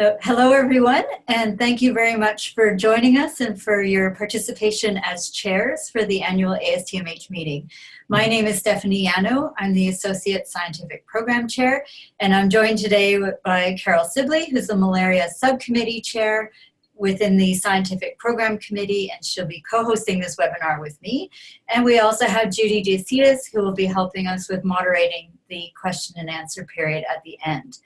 So, hello everyone, and thank you very much for joining us and for your participation as chairs for the annual ASTMH meeting. My name is Stephanie Yanow. I'm the Associate Scientific Program Chair, and I'm joined today by Carol Sibley, who's the Malaria Subcommittee Chair within the Scientific Program Committee, and she'll be co-hosting this webinar with me. And we also have Judy Diacides, who will be helping us with moderating the question and answer period at the end.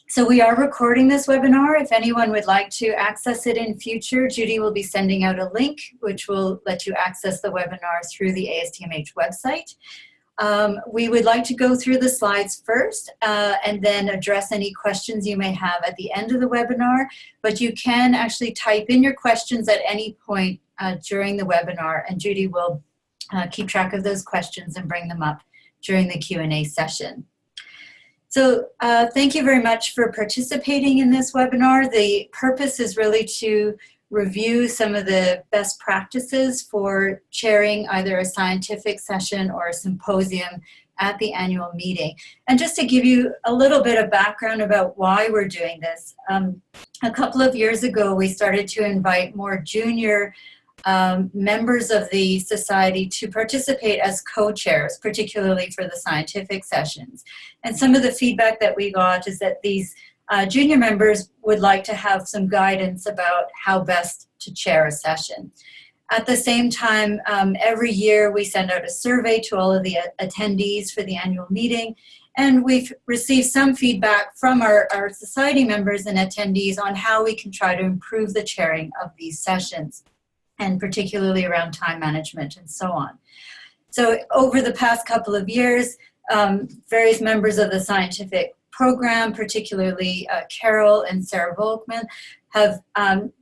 So we are recording this webinar. If anyone would like to access it in future, Judy will be sending out a link which will let you access the webinar through the ASTMH website. We would like to go through the slides first and then address any questions you may have at the end of the webinar, but you can actually type in your questions at any point during the webinar, and Judy will keep track of those questions and bring them up during the Q&A session. So thank you very much for participating in this webinar. The purpose is really to review some of the best practices for chairing either a scientific session or a symposium at the annual meeting. And just to give you a little bit of background about why we're doing this, a couple of years ago we started to invite more junior members of the society to participate as co-chairs, particularly for the scientific sessions. And some of the feedback that we got is that these junior members would like to have some guidance about how best to chair a session. At the same time, every year we send out a survey to all of the attendees for the annual meeting, and we've received some feedback from our society members and attendees on how we can try to improve the chairing of these sessions, and particularly around time management and so on. So over the past couple of years, various members of the scientific program, particularly Carol and Sarah Volkman, have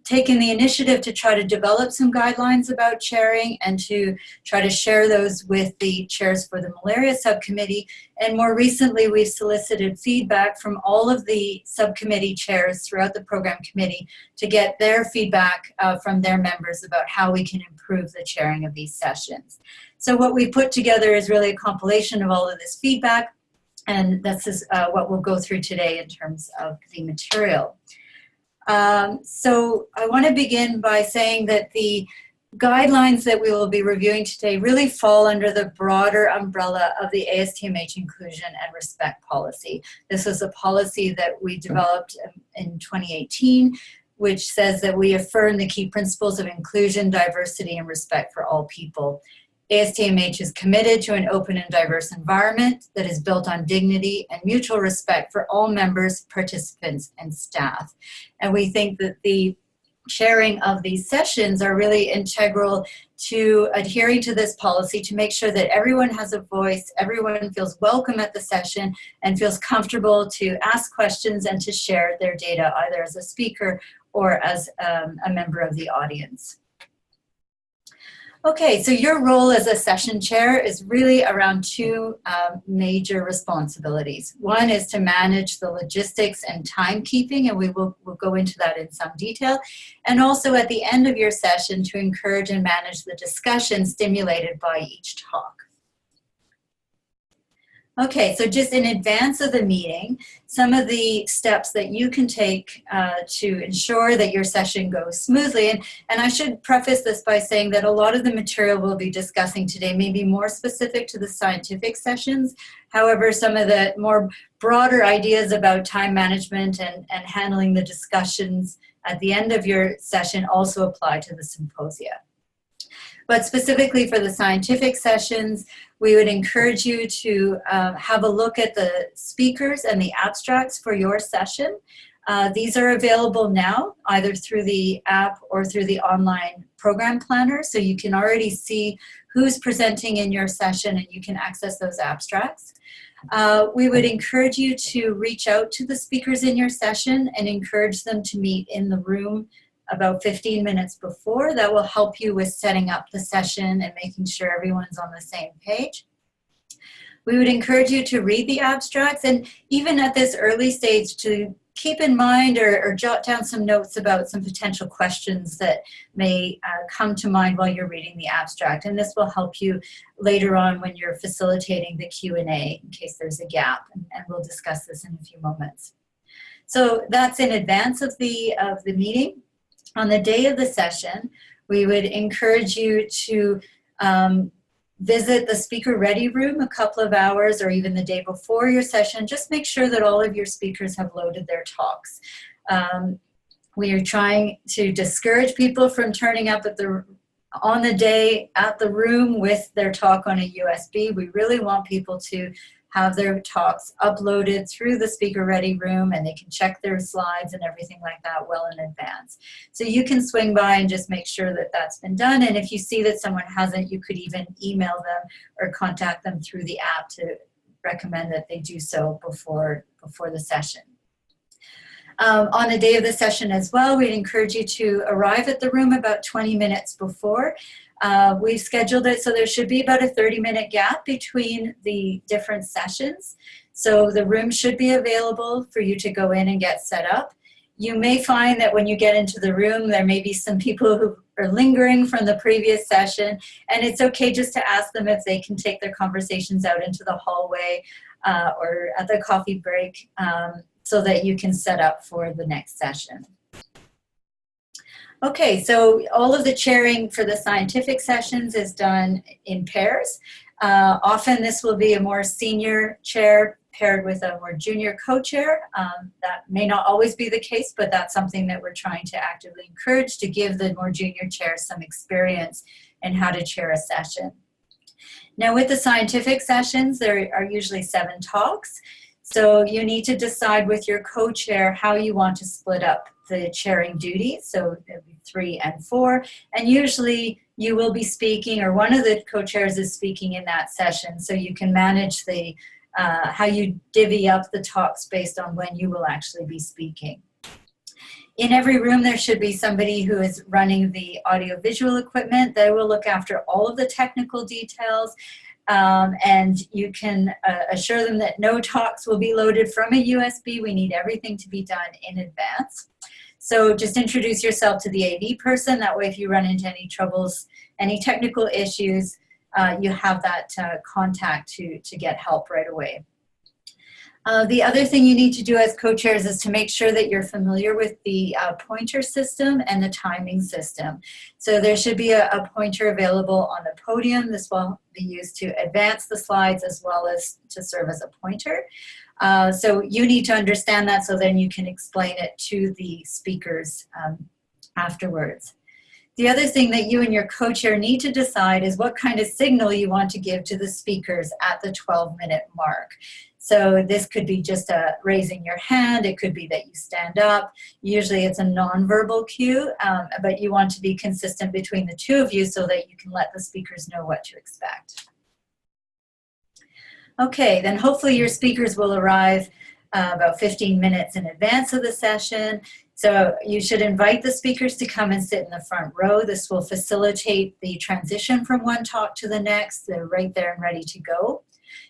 taken the initiative to try to develop some guidelines about chairing and to try to share those with the chairs for the Malaria Subcommittee. And more recently, we've solicited feedback from all of the subcommittee chairs throughout the program committee to get their feedback from their members about how we can improve the chairing of these sessions. So what we put together is really a compilation of all of this feedback, and this is what we'll go through today in terms of the material. So I want to begin by saying that the guidelines that we will be reviewing today really fall under the broader umbrella of the ASTMH Inclusion and Respect Policy. This is a policy that we developed in 2018, which says that we affirm the key principles of inclusion, diversity, and respect for all people. ASTMH is committed to an open and diverse environment that is built on dignity and mutual respect for all members, participants, and staff. And we think that the chairing of these sessions are really integral to adhering to this policy to make sure that everyone has a voice, everyone feels welcome at the session, and feels comfortable to ask questions and to share their data either as a speaker or as a member of the audience. Okay, so your role as a session chair is really around two major responsibilities. One is to manage the logistics and timekeeping, and we'll go into that in some detail. And also at the end of your session to encourage and manage the discussion stimulated by each talk. Okay, so just in advance of the meeting, some of the steps that you can take to ensure that your session goes smoothly. And I should preface this by saying that a lot of the material we'll be discussing today may be more specific to the scientific sessions. However, some of the more broader ideas about time management and handling the discussions at the end of your session also apply to the symposia. But specifically for the scientific sessions, we would encourage you to have a look at the speakers and the abstracts for your session. These are available now, either through the app or through the online program planner, so you can already see who's presenting in your session and you can access those abstracts. We would encourage you to reach out to the speakers in your session and encourage them to meet in the room about 15 minutes before. That will help you with setting up the session and making sure everyone's on the same page. We would encourage you to read the abstracts, and even at this early stage to keep in mind or jot down some notes about some potential questions that may come to mind while you're reading the abstract. And this will help you later on when you're facilitating the Q&A in case there's a gap, and we'll discuss this in a few moments. So that's in advance of the meeting. On the day of the session, we would encourage you to visit the speaker ready room a couple of hours or even the day before your session. Just make sure that all of your speakers have loaded their talks. We are trying to discourage people from turning up on the day at the room with their talk on a USB. We really want people to have their talks uploaded through the speaker ready room, and they can check their slides and everything like that well in advance. So you can swing by and just make sure that that's been done. And if you see that someone hasn't, you could even email them or contact them through the app to recommend that they do so before the session. On the day of the session as well, we'd encourage you to arrive at the room about 20 minutes before. We've scheduled it so there should be about a 30-minute gap between the different sessions. So the room should be available for you to go in and get set up. You may find that when you get into the room, there may be some people who are lingering from the previous session, and it's okay just to ask them if they can take their conversations out into the hallway or at the coffee break so that you can set up for the next session. Okay, so all of the chairing for the scientific sessions is done in pairs. Often this will be a more senior chair paired with a more junior co-chair. That may not always be the case, but that's something that we're trying to actively encourage to give the more junior chair some experience in how to chair a session. Now with the scientific sessions, there are usually 7 talks. So you need to decide with your co-chair how you want to split up the chairing duties. So there'll be 3 and 4. And usually you will be speaking, or one of the co-chairs is speaking in that session. So you can manage the how you divvy up the talks based on when you will actually be speaking. In every room, there should be somebody who is running the audiovisual equipment. They will look after all of the technical details. And you can assure them that no talks will be loaded from a USB. We need everything to be done in advance. So just introduce yourself to the AV person. That way, if you run into any troubles, any technical issues, you have that contact to get help right away. The other thing you need to do as co-chairs is to make sure that you're familiar with the pointer system and the timing system. So there should be a pointer available on the podium. This will be used to advance the slides as well as to serve as a pointer. So you need to understand that so then you can explain it to the speakers afterwards. The other thing that you and your co-chair need to decide is what kind of signal you want to give to the speakers at the 12-minute mark. So this could be just raising your hand. It could be that you stand up. Usually it's a nonverbal cue, but you want to be consistent between the two of you so that you can let the speakers know what to expect. Okay, then hopefully your speakers will arrive about 15 minutes in advance of the session. So you should invite the speakers to come and sit in the front row. This will facilitate the transition from one talk to the next. They're right there and ready to go.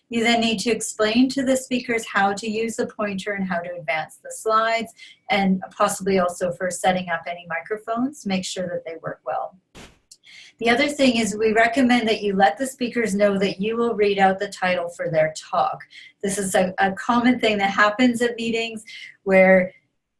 You then need to explain to the speakers how to use the pointer and how to advance the slides, and possibly also for setting up any microphones, make sure that they work well. The other thing is we recommend that you let the speakers know that you will read out the title for their talk. This is a common thing that happens at meetings where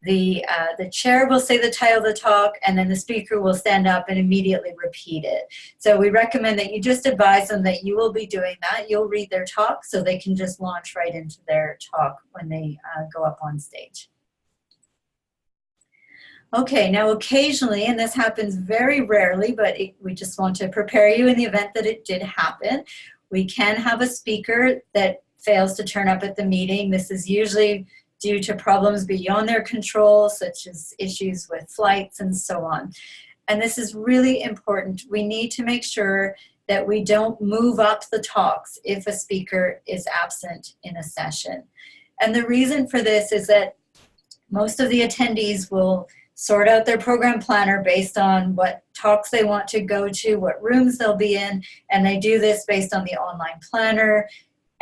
the chair will say the title of the talk and then the speaker will stand up and immediately repeat it. So we recommend that you just advise them that you will be doing that. You'll read their talk so they can just launch right into their talk when they go up on stage. Okay, now occasionally, and this happens very rarely, but we just want to prepare you in the event that it did happen, we can have a speaker that fails to turn up at the meeting. This is usually due to problems beyond their control, such as issues with flights and so on. And this is really important. We need to make sure that we don't move up the talks if a speaker is absent in a session. And the reason for this is that most of the attendees will sort out their program planner based on what talks they want to go to, what rooms they'll be in, and they do this based on the online planner.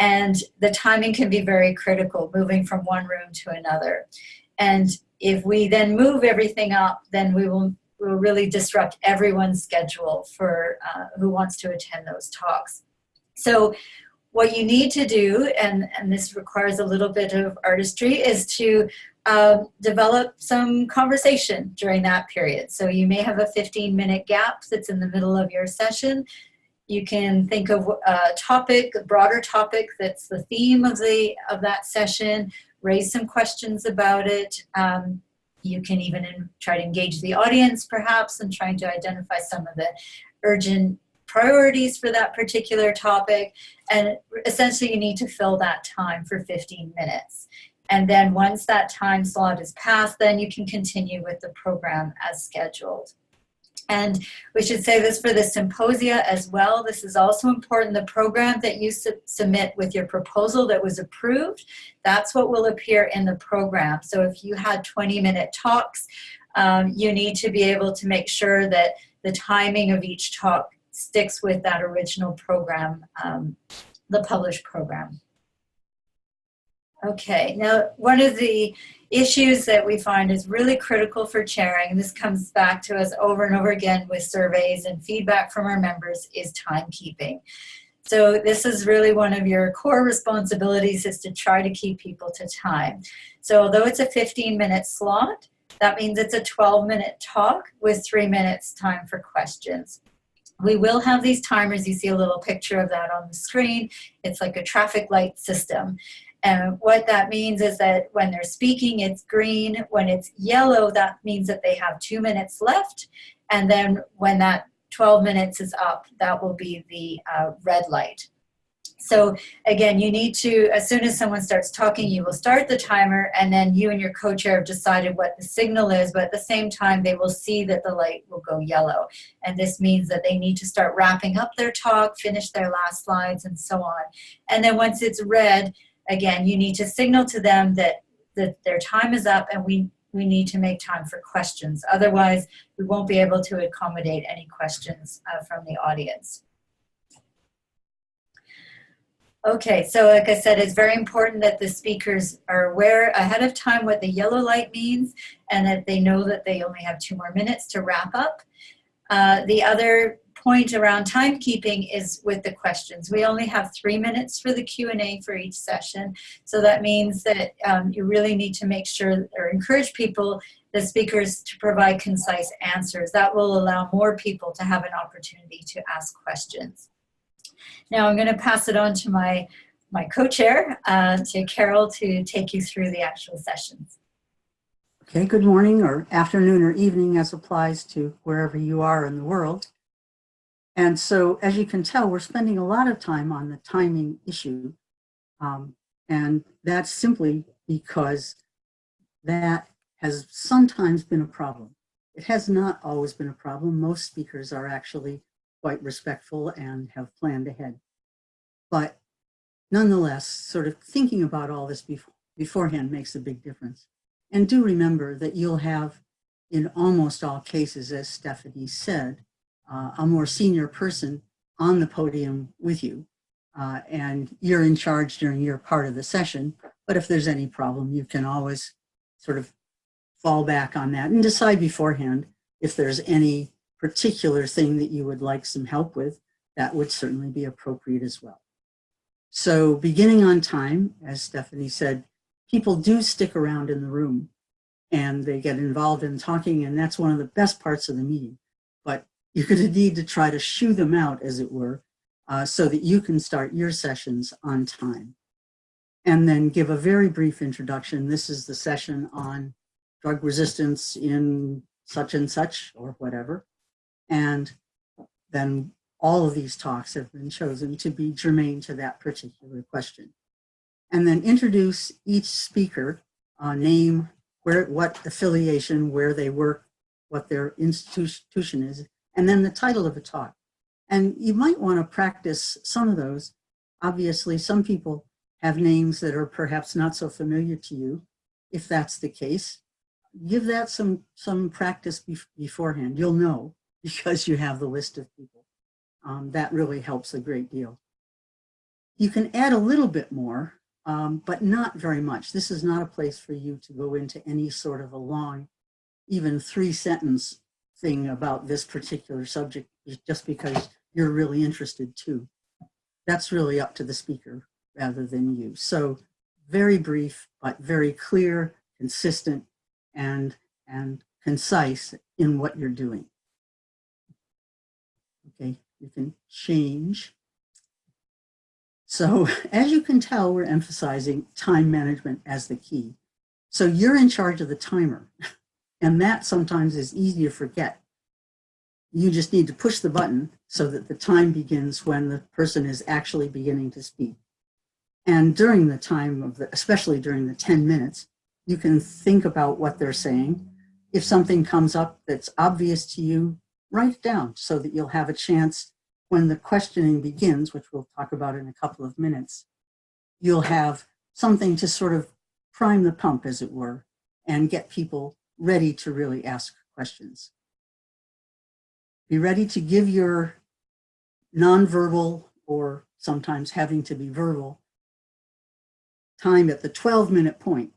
And the timing can be very critical, moving from one room to another. And if we then move everything up, then we'll really disrupt everyone's schedule for who wants to attend those talks. So what you need to do, and this requires a little bit of artistry, is to develop some conversation during that period. So you may have a 15-minute gap that's in the middle of your session. You can think of a topic, a broader topic that's the theme of that session, raise some questions about it. You can even try to engage the audience perhaps and trying to identify some of the urgent priorities for that particular topic. And essentially you need to fill that time for 15 minutes. And then once that time slot is passed, then you can continue with the program as scheduled. And we should say this for the symposia as well. This is also important. The program that you submit with your proposal that was approved, that's what will appear in the program. So if you had 20-minute talks, you need to be able to make sure that the timing of each talk sticks with that original program, the published program. Okay, now one of the issues that we find is really critical for chairing, and this comes back to us over and over again with surveys and feedback from our members, is timekeeping. So this is really one of your core responsibilities, is to try to keep people to time. So although it's a 15-minute slot, that means it's a 12-minute talk with 3 minutes time for questions. We will have these timers. You see a little picture of that on the screen. It's like a traffic light system. And what that means is that when they're speaking, it's green. When it's yellow, that means that they have 2 minutes left. And then when that 12 minutes is up, that will be the red light. So again, you need to, as soon as someone starts talking, you will start the timer, and then you and your co-chair have decided what the signal is, but at the same time, they will see that the light will go yellow. And this means that they need to start wrapping up their talk, finish their last slides, and so on. And then once it's red, again, you need to signal to them that their time is up and we need to make time for questions. Otherwise, we won't be able to accommodate any questions from the audience. Okay, so like I said, it's very important that the speakers are aware ahead of time what the yellow light means and that they know that they only have 2 more minutes to wrap up. The other point around timekeeping is with the questions. We only have 3 minutes for the Q&A for each session. So that means that you really need to make sure or encourage people, the speakers, to provide concise answers. That will allow more people to have an opportunity to ask questions. Now I'm going to pass it on to my co-chair, to Carol, to take you through the actual sessions. Okay, good morning or afternoon or evening as applies to wherever you are in the world. And so as you can tell, we're spending a lot of time on the timing issue. And that's simply because that has sometimes been a problem. It has not always been a problem. Most speakers are actually quite respectful and have planned ahead. But nonetheless, sort of thinking about all this beforehand makes a big difference. And do remember that you'll have, in almost all cases, as Stephanie said, a more senior person on the podium with you. And you're in charge during your part of the session. But if there's any problem, you can always sort of fall back on that and decide beforehand if there's any particular thing that you would like some help with. That would certainly be appropriate as well. So beginning on time, as Stephanie said, people do stick around in the room and they get involved in talking, and that's one of the best parts of the meeting. But you're going to need to try to shoo them out, as it were, so that you can start your sessions on time. And then give a very brief introduction. This is the session on drug resistance in such and such or whatever. And then all of these talks have been chosen to be germane to that particular question. And then introduce each speaker, name, what affiliation, where they work, what their institution is, and then the title of the talk. And you might want to practice some of those. Obviously, some people have names that are perhaps not so familiar to you. If that's the case, give that some practice beforehand. You'll know because you have the list of people. That really helps a great deal. You can add a little bit more, but not very much. This is not a place for you to go into any sort of a long, even 3-sentence thing about this particular subject just because you're really interested too. That's really up to the speaker rather than you. So very brief, but very clear, consistent and concise in what you're doing. Okay, you can change. So as you can tell, we're emphasizing time management as the key. So you're in charge of the timer, and that sometimes is easy to forget. You just need to push the button so that the time begins when the person is actually beginning to speak. And during the time of especially during the 10 minutes, you can think about what they're saying. If something comes up that's obvious to you, write it down so that you'll have a chance when the questioning begins, which we'll talk about in a couple of minutes. You'll have something to sort of prime the pump, as it were, and get people ready to really ask questions. Be ready to give your nonverbal, or sometimes having to be verbal, time at the 12-minute point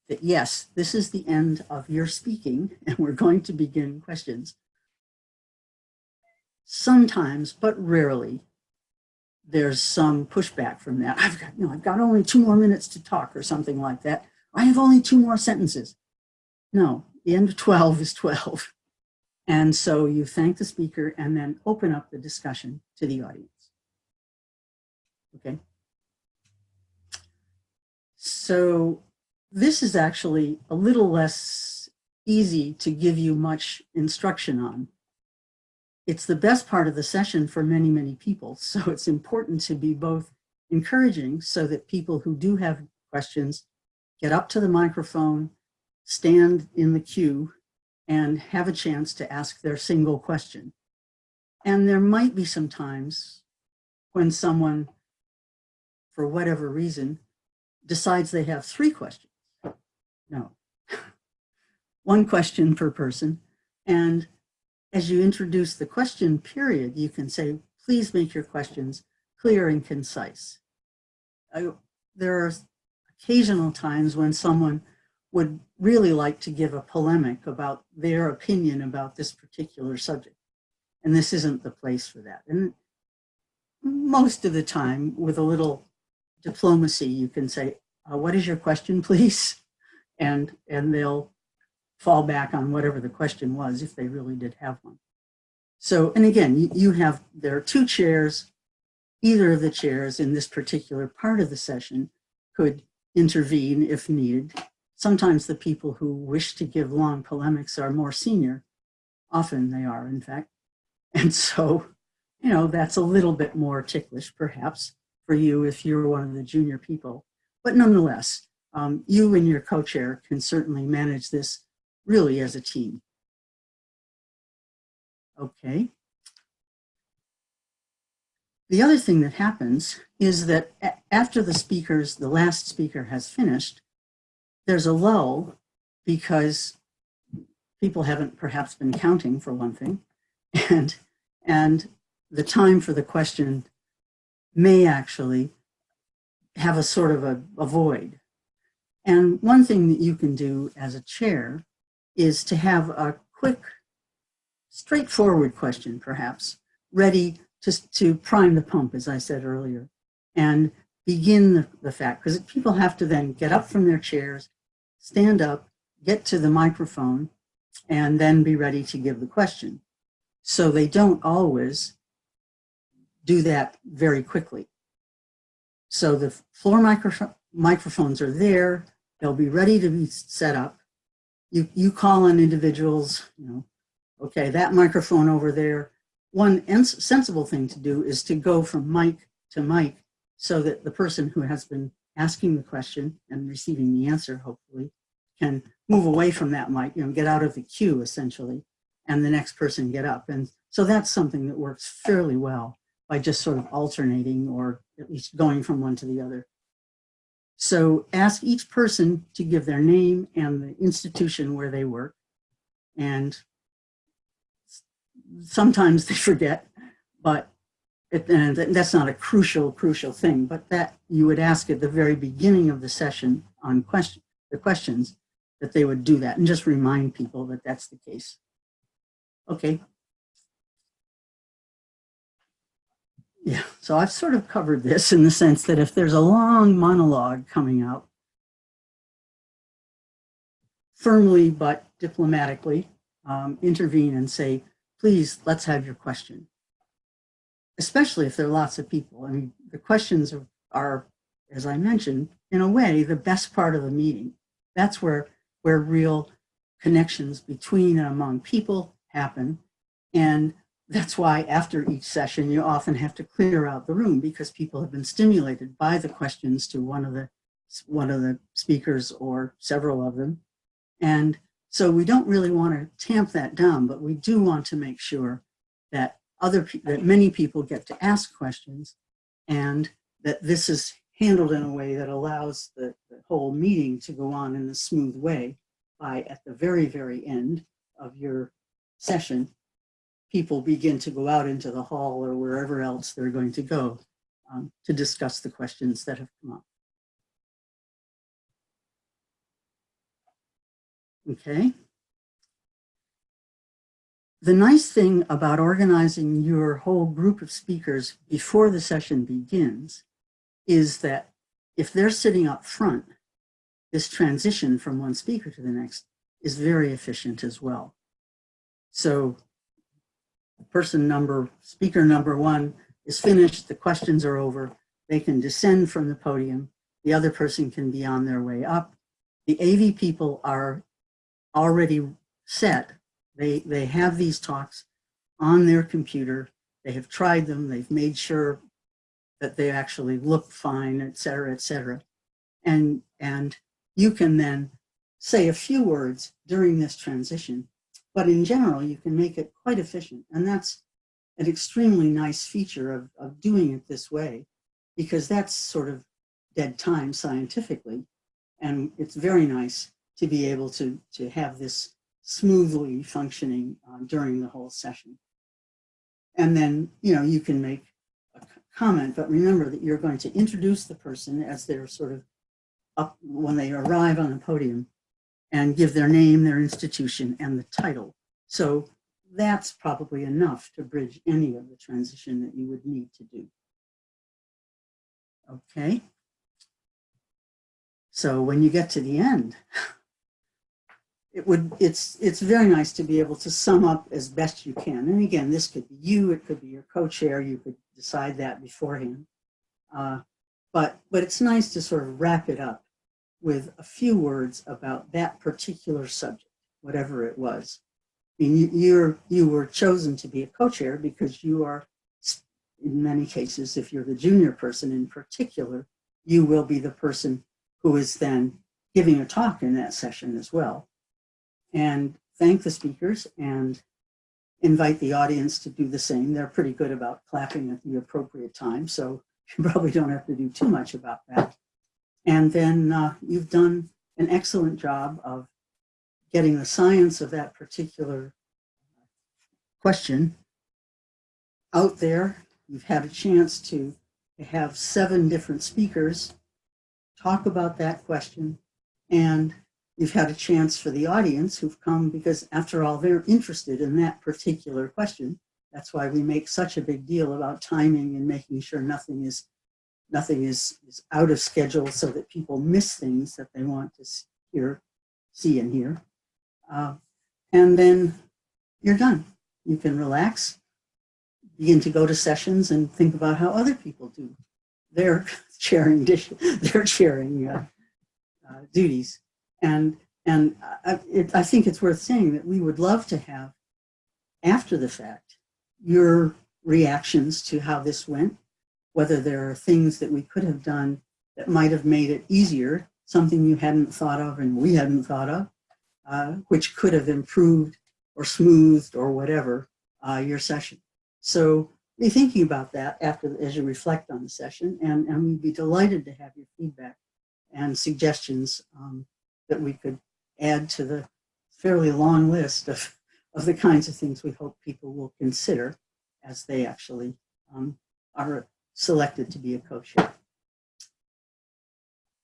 that, yes, this is the end of your speaking and we're going to begin questions. Sometimes, but rarely, there's some pushback from that. I've got only 2 more minutes to talk or something like that. I have only 2 more sentences. No, the end of 12 is 12. And so you thank the speaker and then open up the discussion to the audience. Okay. So this is actually a little less easy to give you much instruction on. It's the best part of the session for many, many people. So it's important to be both encouraging so that people who do have questions get up to the microphone, stand in the queue, and have a chance to ask their single question. And there might be some times when someone, for whatever reason, decides they have 3 questions. No, 1 question per person. And as you introduce the question period, you can say, please make your questions clear and concise. There are occasional times when someone would really like to give a polemic about their opinion about this particular subject. And this isn't the place for that. And most of the time, with a little diplomacy, you can say, what is your question, please? And they'll fall back on whatever the question was if they really did have one. So, and again, there are 2 chairs. Either of the chairs in this particular part of the session could intervene if needed. Sometimes the people who wish to give long polemics are more senior. Often they are, in fact. And so, that's a little bit more ticklish, perhaps, for you if you're one of the junior people. But nonetheless, you and your co-chair can certainly manage this really as a team. Okay. The other thing that happens is that after the last speaker has finished, there's a lull because people haven't perhaps been counting, for one thing, and the time for the question may actually have a sort of a void. And one thing that you can do as a chair is to have a quick, straightforward question, perhaps, ready to prime the pump, as I said earlier, and begin the fact, because people have to then get up from their chairs, stand up, get to the microphone, and then be ready to give the question. So they don't always do that very quickly. So the floor microphones are there. They'll be ready to be set up. You call on individuals, okay, that microphone over there. One sensible thing to do is to go from mic to mic so that the person who has been asking the question and receiving the answer, hopefully, can move away from that mic, get out of the queue, essentially, and the next person get up. And so that's something that works fairly well by just sort of alternating or at least going from one to the other. So ask each person to give their name and the institution where they work. And sometimes they forget, but and that's not a crucial thing, but that you would ask at the very beginning of the session on the questions, that they would do that and just remind people that that's the case. Okay. Yeah, so I've sort of covered this in the sense that if there's a long monologue coming out, firmly but diplomatically intervene and say, please, let's have your question. Especially if there are lots of people. I mean, the questions are, as I mentioned, in a way, the best part of the meeting. That's where real connections between and among people happen. And that's why after each session, you often have to clear out the room because people have been stimulated by the questions to one of the speakers or several of them. And so we don't really want to tamp that down, but we do want to make sure that that many people get to ask questions and that this is handled in a way that allows the whole meeting to go on in a smooth way by at the very, very end of your session, people begin to go out into the hall or wherever else they're going to go to discuss the questions that have come up. Okay. The nice thing about organizing your whole group of speakers before the session begins is that if they're sitting up front, this transition from one speaker to the next is very efficient as well. So speaker number one is finished, the questions are over, they can descend from the podium, the other person can be on their way up. The AV people are already set. They have these talks on their computer. They have tried them. They've made sure that they actually look fine, et cetera, et cetera. And you can then say a few words during this transition, but in general, you can make it quite efficient. And that's an extremely nice feature of doing it this way, because that's sort of dead time scientifically. And it's very nice to be able to have this smoothly functioning during the whole session. And then, you can make a comment, but remember that you're going to introduce the person as they're sort of up when they arrive on the podium and give their name, their institution, and the title. So that's probably enough to bridge any of the transition that you would need to do. Okay. So when you get to the end, it's very nice to be able to sum up as best you can. And again, this could be you, it could be your co-chair, you could decide that beforehand. But it's nice to sort of wrap it up with a few words about that particular subject, whatever it was. I mean, you were chosen to be a co-chair because you are, in many cases, if you're the junior person in particular, you will be the person who is then giving a talk in that session as well. And thank the speakers and invite the audience to do the same. They're pretty good about clapping at the appropriate time, so you probably don't have to do too much about that. And then you've done an excellent job of getting the science of that particular question out there. You've had a chance to have 7 different speakers talk about that question, and you've had a chance for the audience who've come because, after all, they're interested in that particular question. That's why we make such a big deal about timing and making sure nothing is out of schedule so that people miss things that they want to see and hear. And then you're done. You can relax, begin to go to sessions and think about how other people do their sharing duties. And I think it's worth saying that we would love to have, after the fact, your reactions to how this went, whether there are things that we could have done that might have made it easier, something you hadn't thought of and we hadn't thought of, which could have improved or smoothed or whatever your session. So be thinking about that as you reflect on the session, and we'd be delighted to have your feedback and suggestions that we could add to the fairly long list of the kinds of things we hope people will consider as they actually are selected to be a co-chair.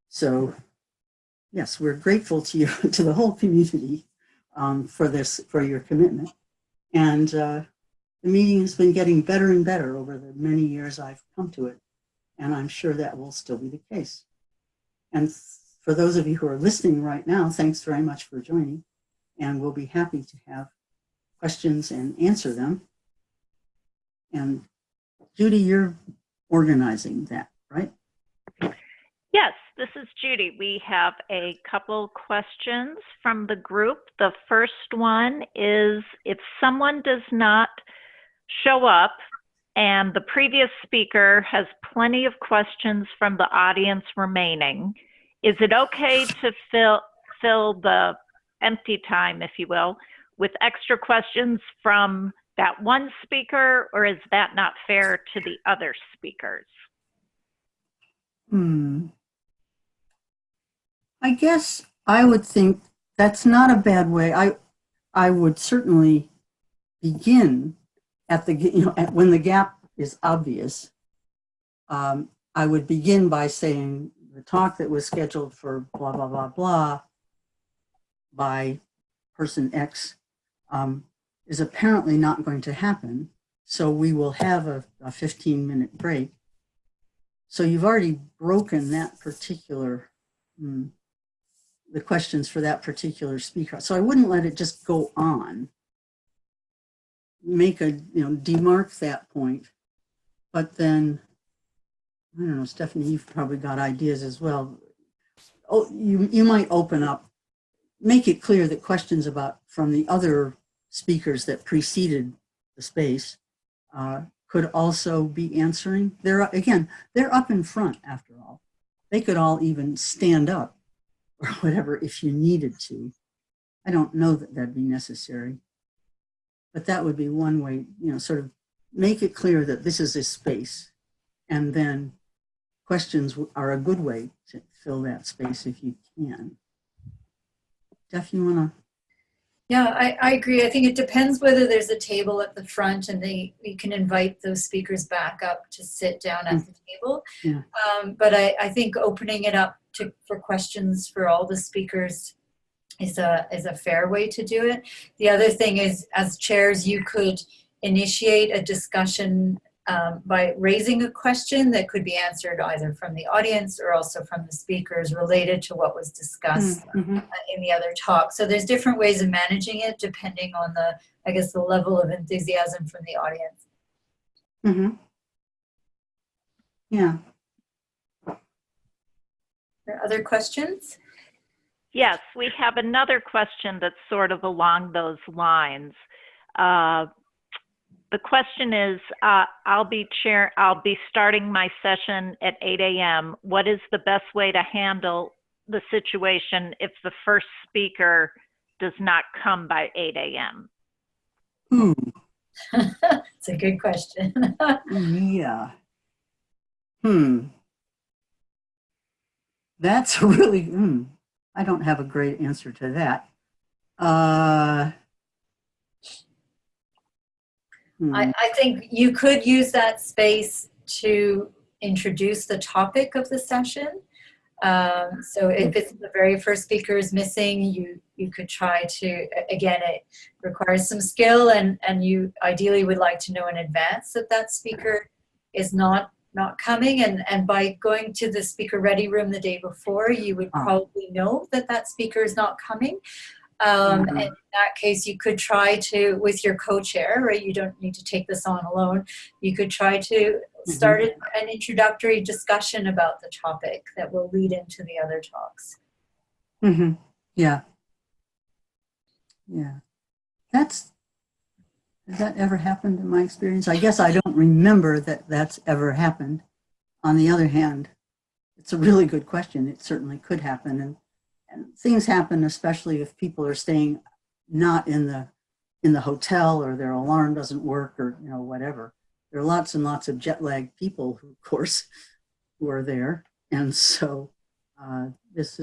So yes, we're grateful to you, to the whole community for your commitment. And the meeting has been getting better and better over the many years I've come to it. And I'm sure that will still be the case. And for those of you who are listening right now, thanks very much for joining. And we'll be happy to have questions and answer them. And Judy, you're organizing that, right? Yes, this is Judy. We have a couple questions from the group. The first one is, if someone does not show up and the previous speaker has plenty of questions from the audience remaining, is it okay to fill the empty time, if you will, with extra questions from that one speaker, or is that not fair to the other speakers? I guess I would think that's not a bad way. I would certainly begin at the, when the gap is obvious. I would begin by saying the talk that was scheduled for blah, blah, blah, blah by person X is apparently not going to happen. So we will have a 15-minute break. So you've already broken that particular, the questions for that particular speaker. So I wouldn't let it just go on. Make a, demark that point. But then, I don't know, Stephanie, you've probably got ideas as well. Oh, you might open up, make it clear that questions from the other speakers that preceded the space could also be answering. They're up in front after all. They could all even stand up or whatever if you needed to. I don't know that that'd be necessary, but that would be one way, sort of make it clear that this is a space, and then questions are a good way to fill that space if you can. Steph, you wanna? Yeah, I agree. I think it depends whether there's a table at the front and you can invite those speakers back up to sit down at the table. Yeah. But I think opening it up for questions for all the speakers is a fair way to do it. The other thing is, as chairs, you could initiate a discussion by raising a question that could be answered either from the audience or also from the speakers related to what was discussed in the other talk. So there's different ways of managing it depending on the level of enthusiasm from the audience. Yeah. Are there other questions? Yes, we have another question that's sort of along those lines. The question is, I'll be starting my session at 8 a.m. What is the best way to handle the situation if the first speaker does not come by 8 a.m.? It's a good question. Yeah. That's really, I don't have a great answer to that. I think you could use that space to introduce the topic of the session. So if it's the very first speaker is missing, you could try to, again, it requires some skill, and you ideally would like to know in advance that speaker is not coming, and by going to the speaker ready room the day before, you would probably know that speaker is not coming. And in that case, you could try to, with your co-chair, right? You don't need to take this on alone. You could try to start an introductory discussion about the topic that will lead into the other talks. Yeah. Yeah. Has that ever happened in my experience? I guess I don't remember that that's ever happened. On the other hand, it's a really good question. It certainly could happen. And things happen, especially if people are staying not in the hotel, or their alarm doesn't work, or whatever. There are lots and lots of jet lagged people, of course, who are there, and so this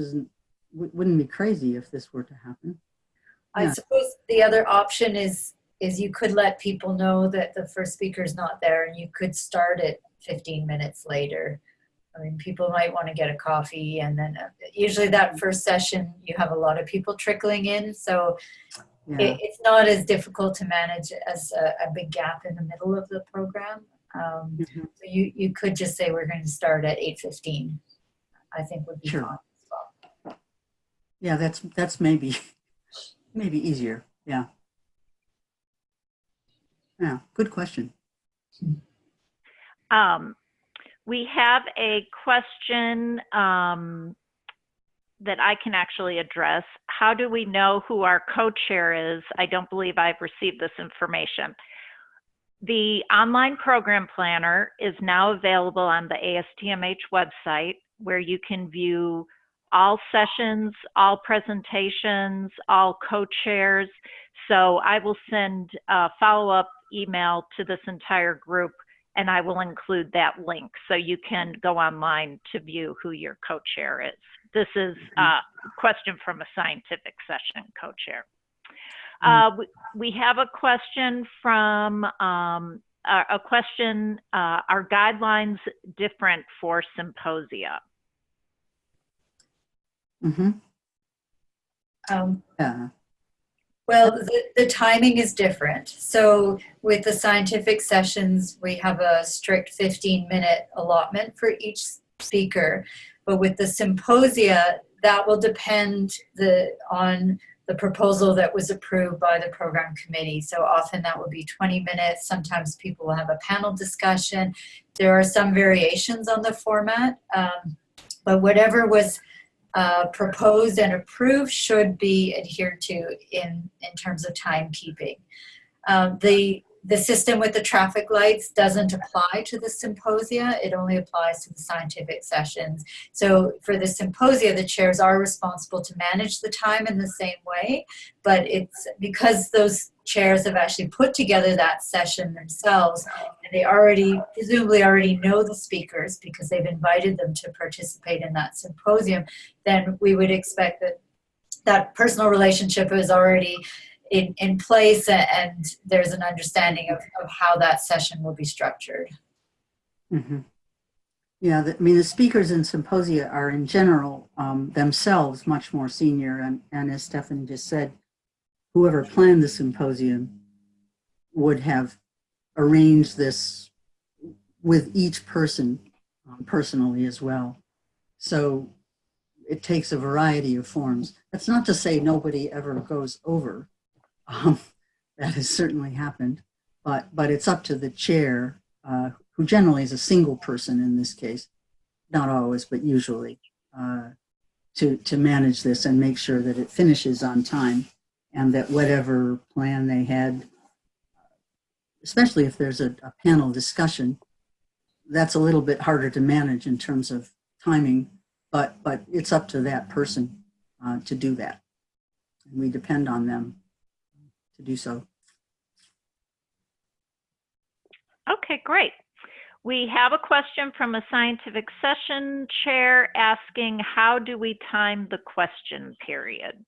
wouldn't be crazy if this were to happen. I suppose the other option is you could let people know that the first speaker is not there, and you could start it 15 minutes later. I mean, people might want to get a coffee, and then usually that first session, you have a lot of people trickling in. So it's not as difficult to manage as a big gap in the middle of the program. So you could just say, we're going to start at 8:15, I think would be fine as well. Yeah, that's maybe maybe easier. Yeah. Yeah, good question. We have a question that I can actually address. How do we know who our co-chair is? I don't believe I've received this information. The online program planner is now available on the ASTMH website, where you can view all sessions, all presentations, all co-chairs. So I will send a follow-up email to this entire group, and I will include that link so you can go online to view who your co-chair is. This is a question from a scientific session co-chair. We have a question from are guidelines different for symposia? Mm-hmm. Well, the timing is different. So with the scientific sessions, we have a strict 15-minute allotment for each speaker. But with the symposia, that will depend on the proposal that was approved by the program committee. So often that will be 20 minutes. Sometimes people will have a panel discussion. There are some variations on the format, but whatever was proposed and approved should be adhered to in terms of timekeeping. The system with the traffic lights doesn't apply to the symposia. It only applies to the scientific sessions. So for the symposia, the chairs are responsible to manage the time in the same way, but it's because those chairs have actually put together that session themselves, and they presumably already know the speakers because they've invited them to participate in that symposium, then we would expect that personal relationship is already in place, and there's an understanding of how that session will be structured. Mm-hmm. Yeah, the speakers in symposia are in general themselves much more senior, and as Stephanie just said, whoever planned the symposium would have arranged this with each person personally as well. So it takes a variety of forms. That's not to say nobody ever goes over. That has certainly happened, but it's up to the chair, who generally is a single person in this case, not always, but usually, to manage this and make sure that it finishes on time, and that whatever plan they had, especially if there's a panel discussion, that's a little bit harder to manage in terms of timing, but it's up to that person to do that. And we depend on them to do so. Okay, great. We have a question from a scientific session chair asking, how do we time the question period?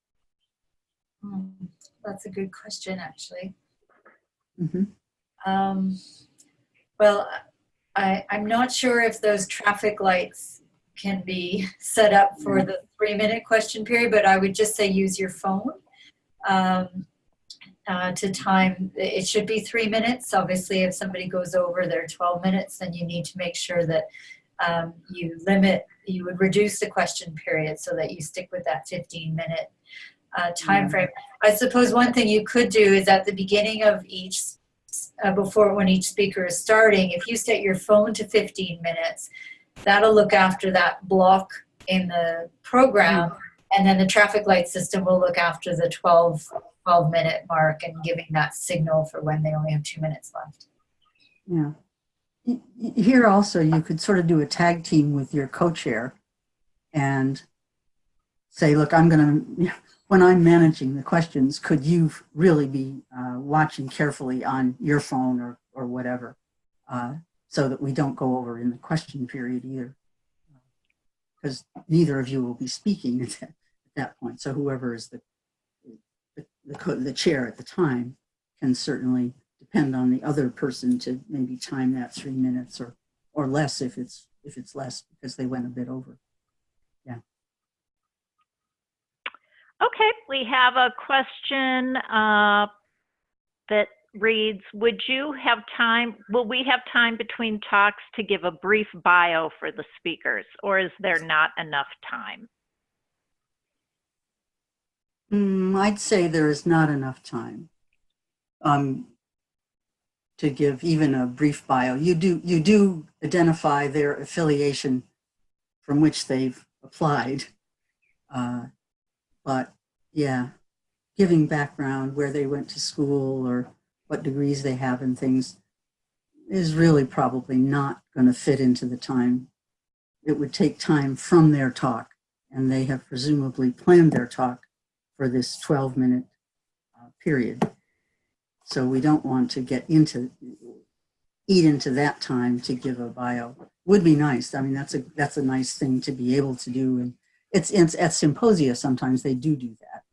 That's a good question, actually. Mm-hmm. Well, I'm not sure if those traffic lights can be set up for the 3-minute question period, but I would just say use your phone to time. It should be 3 minutes. Obviously, if somebody goes over their 12 minutes, then you need to make sure that you would reduce the question period so that you stick with that 15-minute time frame. I suppose one thing you could do is at the beginning of each, when each speaker is starting, if you set your phone to 15 minutes, that'll look after that block in the program, and then the traffic light system will look after the 12-minute mark and giving that signal for when they only have 2 minutes left. Yeah. Here also, you could sort of do a tag team with your co-chair and say, look, when I'm managing the questions, could you really be watching carefully on your phone or whatever, so that we don't go over in the question period either, because neither of you will be speaking at that point. So whoever is the chair at the time can certainly depend on the other person to maybe time that 3 minutes or less if it's less because they went a bit over. Yeah. Okay, we have a question that reads, will we have time between talks to give a brief bio for the speakers, or is there not enough time? I'd say there is not enough time to give even a brief bio. You do identify their affiliation from which they've applied, but yeah, giving background, where they went to school or what degrees they have and things, is really probably not going to fit into the time. It would take time from their talk, and they have presumably planned their talk for this 12-minute period. So we don't want to eat into that time to give a bio. Would be nice. I mean, that's a nice thing to be able to do. And it's at symposia, sometimes they do that.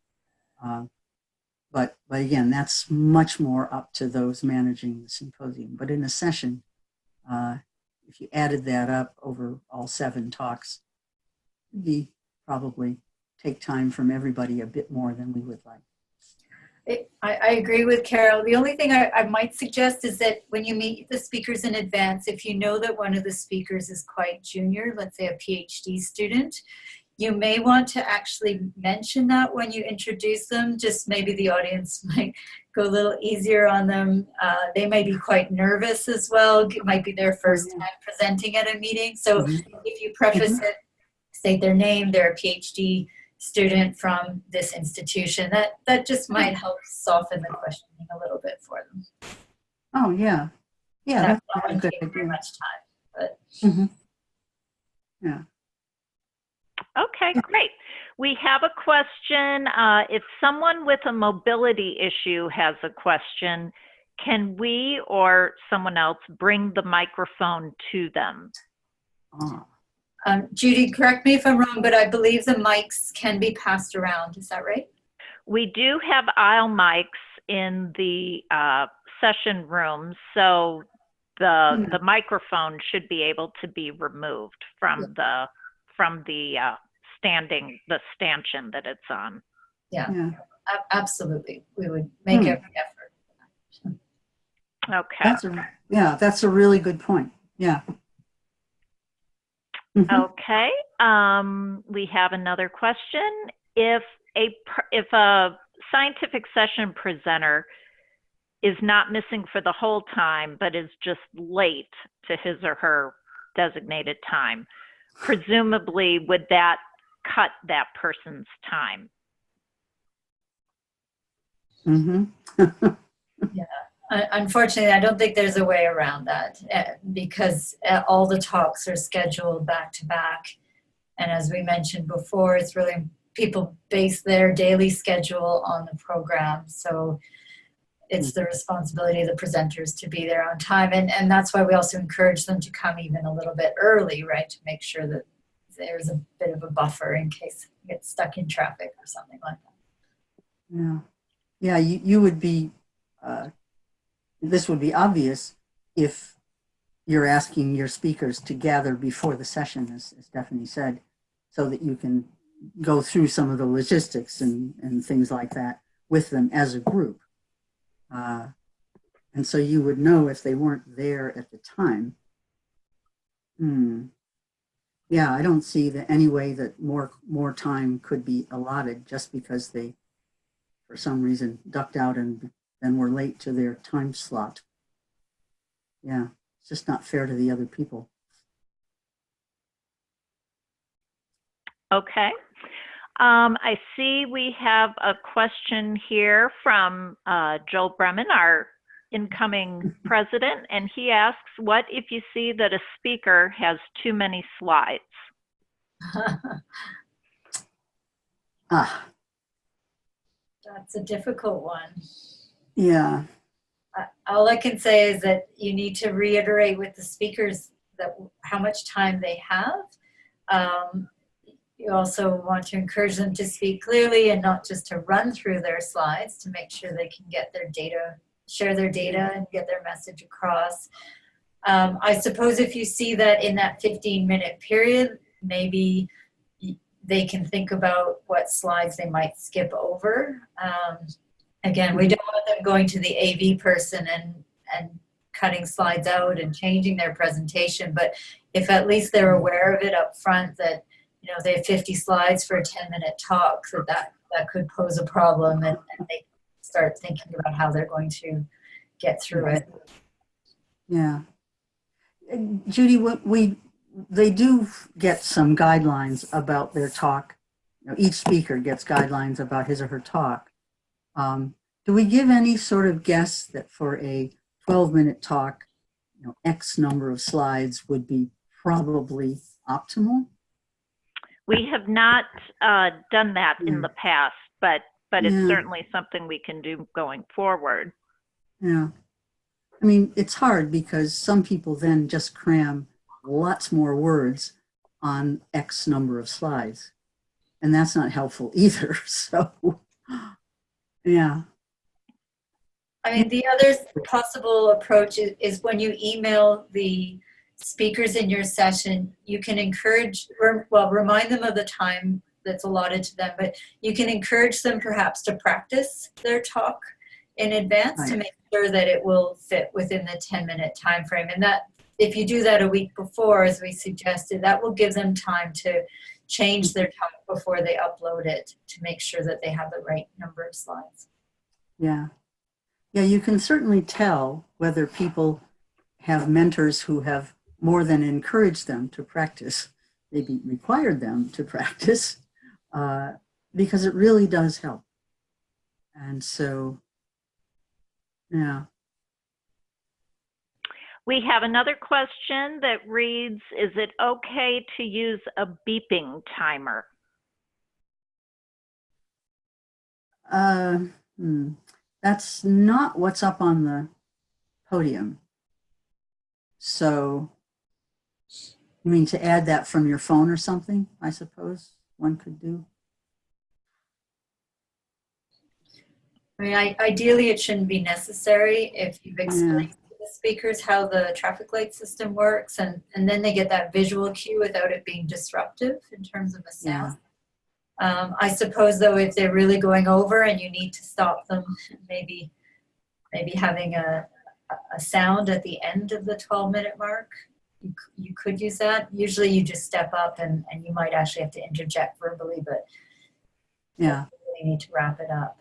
But again, that's much more up to those managing the symposium. But in a session, if you added that up over all 7 talks, it'd be probably take time from everybody a bit more than we would like. I agree with Carol. The only thing I might suggest is that when you meet the speakers in advance, if you know that one of the speakers is quite junior, let's say a PhD student, you may want to actually mention that when you introduce them. Just maybe the audience might go a little easier on them. They may be quite nervous as well. It might be their first time presenting at a meeting. So if you preface it, state their name, they're a PhD student from this institution, that just might help soften the questioning a little bit for them. Oh, yeah. Yeah, that's not not good very much time, but yeah. Okay, great. We have a question. If someone with a mobility issue has a question, can we or someone else bring the microphone to them? Judy, correct me if I'm wrong, but I believe the mics can be passed around. Is that right? We do have aisle mics in the session room, so the microphone should be able to be removed from the stanchion that it's on. Yeah. Absolutely. We would make every effort. Okay. That's a really good point. Yeah. Okay. We have another question. If a scientific session presenter is not missing for the whole time, but is just late to his or her designated time, presumably would that cut that person's time? Yeah. Unfortunately, I don't think there's a way around that because all the talks are scheduled back to back. And as we mentioned before, it's really people base their daily schedule on the program. So it's the responsibility of the presenters to be there on time. And that's why we also encourage them to come even a little bit early, right? To make sure that there's a bit of a buffer in case you get stuck in traffic or something like that. Yeah, you would be, this would be obvious if you're asking your speakers to gather before the session, as Stephanie said, so that you can go through some of the logistics and things like that with them as a group. And so you would know if they weren't there at the time. Yeah, I don't see any way that more time could be allotted just because they, for some reason, ducked out and then were late to their time slot. Yeah, it's just not fair to the other people. Okay. I see we have a question here from Joel Bremen, our incoming president, and he asks, what if you see that a speaker has too many slides? That's a difficult one. Yeah. All I can say is that you need to reiterate with the speakers that how much time they have. You also want to encourage them to speak clearly and not just to run through their slides to make sure they can get their data, share their data and get their message across. I suppose if you see that in that 15-minute period, maybe they can think about what slides they might skip over. Again, we don't want them going to the AV person and cutting slides out and changing their presentation, but if at least they're aware of it up front that, you know, they have 50 slides for a 10-minute talk, that that could pose a problem, and they start thinking about how they're going to get through it. Yeah. Judy, they do get some guidelines about their talk. You know, each speaker gets guidelines about his or her talk. Do we give any sort of guess that for a 12-minute talk, you know, X number of slides would be probably optimal? We have not done that in the past, but it's certainly something we can do going forward. Yeah. I mean, it's hard because some people then just cram lots more words on X number of slides, and that's not helpful either. So, yeah. I mean, the other possible approach is when you email the speakers in your session, you can remind them of the time that's allotted to them, but you can encourage them perhaps to practice their talk in advance to make sure that it will fit within the 10-minute time frame. And that, if you do that a week before, as we suggested, that will give them time to change their talk before they upload it to make sure that they have the right number of slides. Yeah. Yeah, you can certainly tell whether people have mentors who have more than encouraged them to practice, maybe required them to practice, because it really does help. And so, yeah. We have another question that reads, is it okay to use a beeping timer? That's not what's up on the podium. So you mean to add that from your phone or something, I suppose one could do? I mean, ideally it shouldn't be necessary if you've explained to the speakers how the traffic light system works, and then they get that visual cue without it being disruptive in terms of a sound. I suppose though, if they're really going over and you need to stop them, maybe having a sound at the end of the 12-minute mark, you could use that. Usually you just step up and you might actually have to interject verbally, but yeah, you need to wrap it up.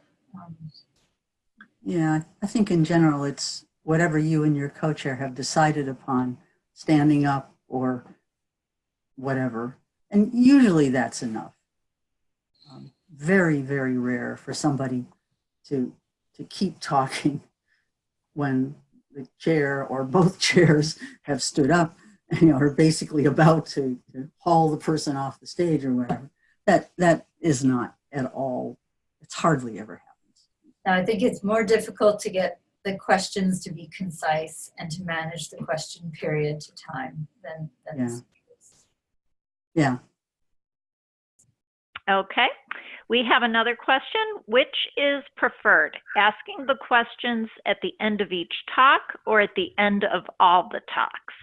Yeah, I think in general it's whatever you and your co-chair have decided upon, standing up or whatever, and usually that's enough. Very, very rare for somebody to keep talking when the chair or both chairs have stood up and, you know, are basically about to haul the person off the stage or whatever. That is not at all, it's hardly ever happens. Now, I think it's more difficult to get the questions to be concise and to manage the question period to time than the speakers. Yeah. Okay. We have another question. Which is preferred, asking the questions at the end of each talk or at the end of all the talks?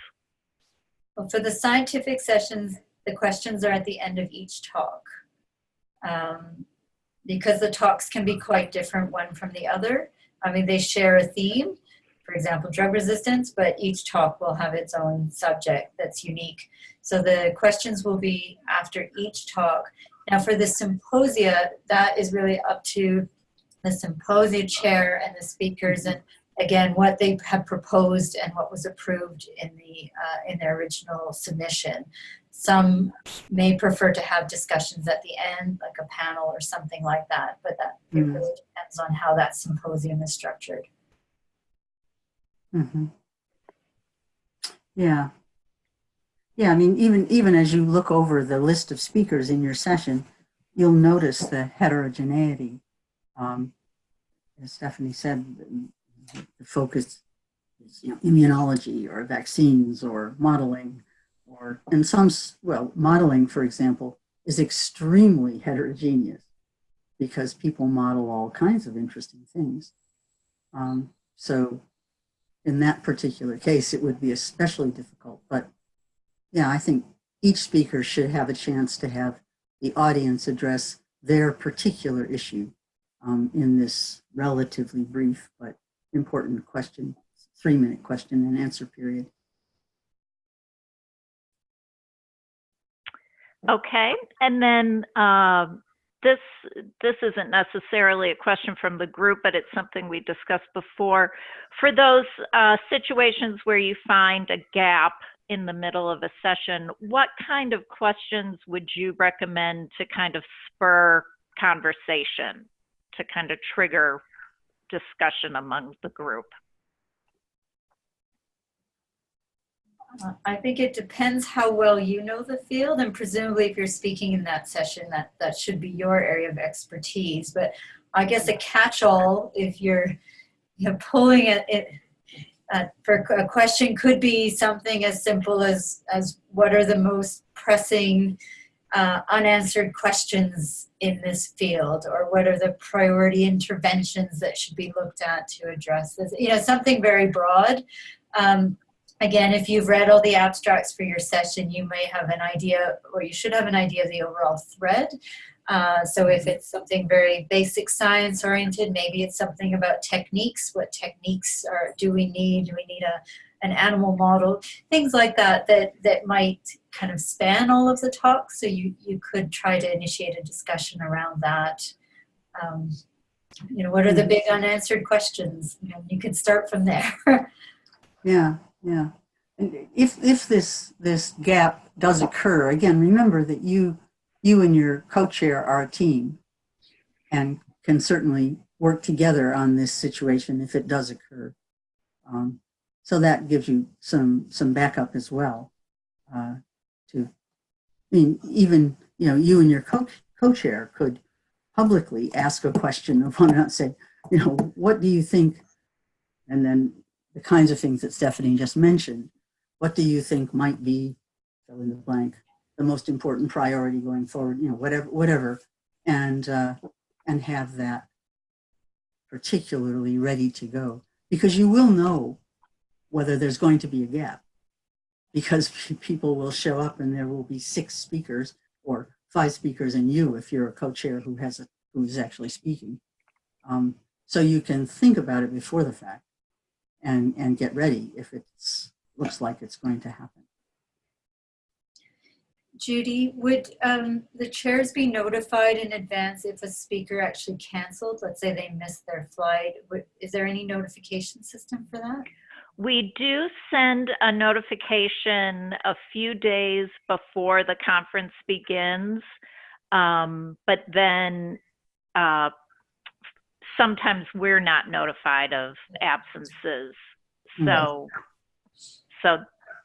Well, for the scientific sessions, the questions are at the end of each talk. Because the talks can be quite different one from the other. I mean, they share a theme, for example, drug resistance, but each talk will have its own subject that's unique. So the questions will be after each talk. Now for the symposia, that is really up to the symposia chair and the speakers, and again, what they have proposed and what was approved in their original submission. Some may prefer to have discussions at the end, like a panel or something like that, but that it really depends on how that symposium is structured. Mm-hmm. Yeah. Yeah, I mean, even as you look over the list of speakers in your session, you'll notice the heterogeneity. As Stephanie said, the focus is, you know, immunology or vaccines or modeling, or in some, well, modeling, for example, is extremely heterogeneous because people model all kinds of interesting things. So in that particular case, it would be especially difficult, but yeah, I think each speaker should have a chance to have the audience address their particular issue in this relatively brief but important question, 3-minute question and answer period. Okay, and then this isn't necessarily a question from the group, but it's something we discussed before. For those situations where you find a gap in the middle of a session, what kind of questions would you recommend to kind of spur conversation, to kind of trigger discussion among the group? I think it depends how well you know the field, and presumably if you're speaking in that session, that should be your area of expertise. But I guess a catch-all, if you're pulling it for a question, could be something as simple as what are the most pressing unanswered questions in this field, or what are the priority interventions that should be looked at to address this? Something very broad. Again, if you've read all the abstracts for your session, you may have an idea, or you should have an idea of the overall thread. So if it's something very basic science oriented, maybe it's something about techniques. What techniques do we need? Do we need an animal model? Things like that might kind of span all of the talks. So you could try to initiate a discussion around that. What are the big unanswered questions? You could start from there. Yeah. Yeah. And if this gap does occur, again, remember that you and your co-chair are a team and can certainly work together on this situation if it does occur. So that gives you some backup as well. Even you and your co-chair could publicly ask a question of one another, say, what do you think? And then the kinds of things that Stephanie just mentioned. What do you think might be, fill in the blank, the most important priority going forward? Whatever, and have that particularly ready to go, because you will know whether there's going to be a gap, because people will show up and there will be 6 speakers or 5 speakers and you, if you're a co-chair who's actually speaking. So you can think about it before the fact. And get ready if it looks like it's going to happen. Judy, would the chairs be notified in advance if a speaker actually canceled? Let's say they missed their flight. Is there any notification system for that? We do send a notification a few days before the conference begins, but then sometimes we're not notified of absences, so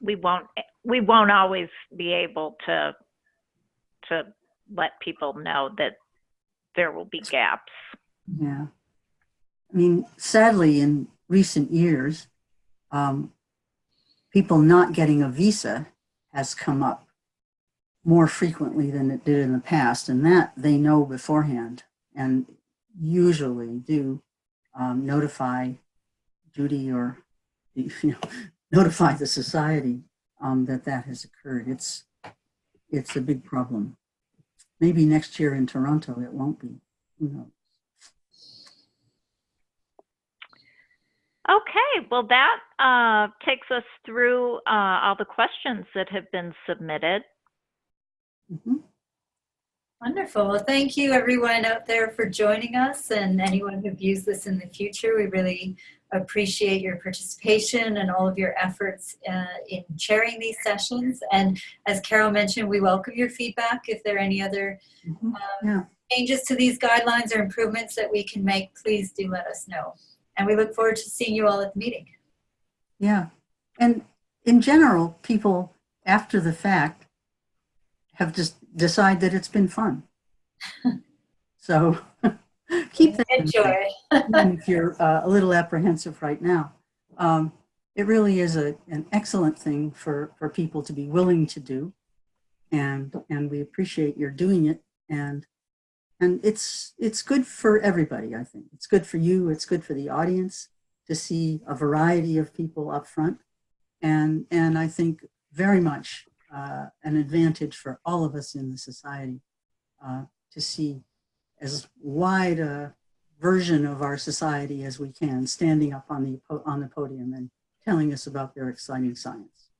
we won't always be able to let people know that there will be gaps. Yeah, I mean, sadly, in recent years, people not getting a visa has come up more frequently than it did in the past, and that they know beforehand and usually do notify Judy or notify the society that has occurred. It's a big problem. Maybe next year in Toronto it won't be. Who knows? Okay, well that takes us through all the questions that have been submitted. Mm-hmm. Wonderful. Well, thank you everyone out there for joining us, and anyone who views this in the future. We really appreciate your participation and all of your efforts in chairing these sessions. And as Carol mentioned, we welcome your feedback. If there are any other changes to these guidelines or improvements that we can make, please do let us know. And we look forward to seeing you all at the meeting. Yeah. And in general, people after the fact have just decided that it's been fun. So keep that enjoy. Even if you're a little apprehensive right now. It really is an excellent thing for people to be willing to do. And we appreciate your doing it. And it's good for everybody, I think. It's good for you. It's good for the audience to see a variety of people up front. And I think very much an advantage for all of us in the society to see as wide a version of our society as we can, standing up on the podium and telling us about their exciting science.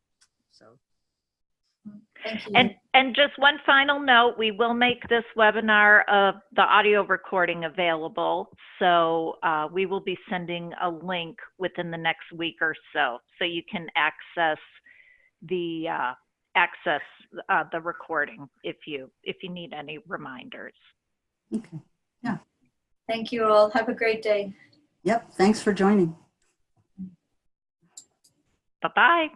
So, Thank you. And just one final note, we will make this webinar of the audio recording available. So we will be sending a link within the next week or so, so you can access the recording if you need any reminders. Okay. Yeah. Thank you all. Have a great day. Yep. Thanks for joining. Bye-bye.